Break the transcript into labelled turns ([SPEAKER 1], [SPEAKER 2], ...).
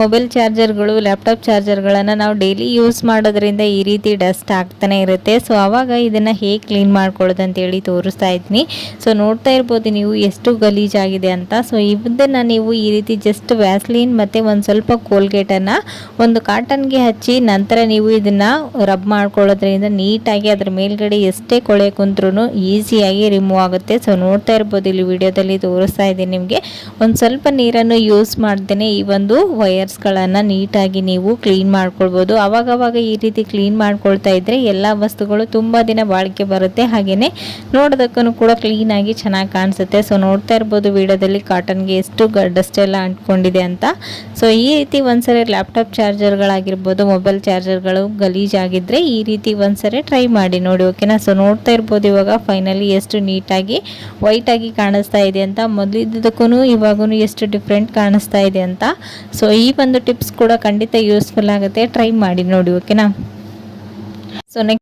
[SPEAKER 1] Mobile ಚಾರ್ಜರ್ಗಳು, laptop ಚಾರ್ಜರ್ಗಳನ್ನು ನಾವು daily use ಮಾಡೋದ್ರಿಂದ ಈ ರೀತಿ ಡಸ್ಟ್ ಆಗ್ತಾನೆ ಇರುತ್ತೆ. ಸೊ ಆವಾಗ ಇದನ್ನು ಹೇಗೆ ಕ್ಲೀನ್ ಮಾಡ್ಕೊಳ್ಳೋದು ಅಂತೇಳಿ ತೋರಿಸ್ತಾ ಇದ್ದೀನಿ. ಸೊ ನೋಡ್ತಾ ಇರ್ಬೋದು ನೀವು ಎಷ್ಟು ಗಲೀಜಾಗಿದೆ ಅಂತ. ಸೊ ಇದನ್ನು ನೀವು ಈ ರೀತಿ ಜಸ್ಟ್ ವ್ಯಾಸ್ಲೀನ್ ಮತ್ತು ಒಂದು ಸ್ವಲ್ಪ ಕೋಲ್ಗೇಟನ್ನು ಒಂದು ಕಾಟನ್ಗೆ ಹಚ್ಚಿ ನಂತರ ನೀವು ಇದನ್ನು ರಬ್ ಮಾಡ್ಕೊಳ್ಳೋದ್ರಿಂದ ನೀಟಾಗಿ ಅದ್ರ ಮೇಲ್ಗಡೆ ಎಷ್ಟೇ ಕೊಳೆ ಕುಂತ್ರೂ ಈಸಿಯಾಗಿ ರಿಮೂವ್ ಆಗುತ್ತೆ. ಸೊ ನೋಡ್ತಾ ಇರ್ಬೋದು ಇಲ್ಲಿ ವಿಡಿಯೋದಲ್ಲಿ ತೋರಿಸ್ತಾ ಇದ್ದೀನಿ ನಿಮಗೆ. ಒಂದು ಸ್ವಲ್ಪ ನೀರನ್ನು ಯೂಸ್ ಮಾಡ್ದೇನೆ ಈ ಒಂದು ವೈರ್ಸ್ಗಳನ್ನು ನೀಟಾಗಿ ನೀವು ಕ್ಲೀನ್ ಮಾಡ್ಕೊಳ್ಬೋದು. ಅವಾಗವಾಗ ಈ ರೀತಿ ಕ್ಲೀನ್ ಮಾಡ್ಕೊಳ್ತಾ ಇದ್ದರೆ ಎಲ್ಲ ವಸ್ತುಗಳು ತುಂಬ ದಿನ ಬಾಳಿಕೆ ಬರುತ್ತೆ, ಹಾಗೆಯೇ ನೋಡೋದಕ್ಕೂ ಕೂಡ ಕ್ಲೀನಾಗಿ ಚೆನ್ನಾಗಿ ಕಾಣಿಸುತ್ತೆ. ಸೊ ನೋಡ್ತಾ ಇರ್ಬೋದು ವಿಡಿಯೋದಲ್ಲಿ ಕಾಟನ್ಗೆ ಎಷ್ಟು ಡಸ್ಟ್ ಎಲ್ಲ ಅಂಟ್ಕೊಂಡಿದೆ ಅಂತ. ಸೊ ಈ ರೀತಿ ಒಂದ್ಸರಿ ಲ್ಯಾಪ್ಟಾಪ್ ಚಾರ್ಜರ್ಗಳಾಗಿರ್ಬೋದು, ಮೊಬೈಲ್ ಚಾರ್ಜರ್ಗಳು ಗಲೀಜಾಗಿದ್ದರೆ ಈ ರೀತಿ ಒಂದ್ಸರಿ ಟ್ರೈ ಮಾಡಿ ನೋಡಿ, ಓಕೆನಾ. ಸೊ ನೋಡ್ತಾ ಇರ್ಬೋದು ಇವಾಗ ಫೈನಲಿ ಎಷ್ಟು ನೀಟಾಗಿ ವೈಟಾಗಿ ಕಾಣಿಸ್ತಾ ಇದೆ ಅಂತ. ಮೊದಲಿದ್ದಕ್ಕೂ ಇವಾಗೂ ಎಷ್ಟು ಡಿಫ್ರೆಂಟ್ ಕಾಣಿಸ್ತಾ ಇದೆ ಅಂತ. ಸೊ ಈ ಒಂದು ಟಿಪ್ಸ್ ಕೂಡ ಖಂಡಿತ ಯೂಸ್ಫುಲ್ ಆಗುತ್ತೆ, ಟ್ರೈ ಮಾಡಿ ನೋಡಿ, ಓಕೆನಾ. So next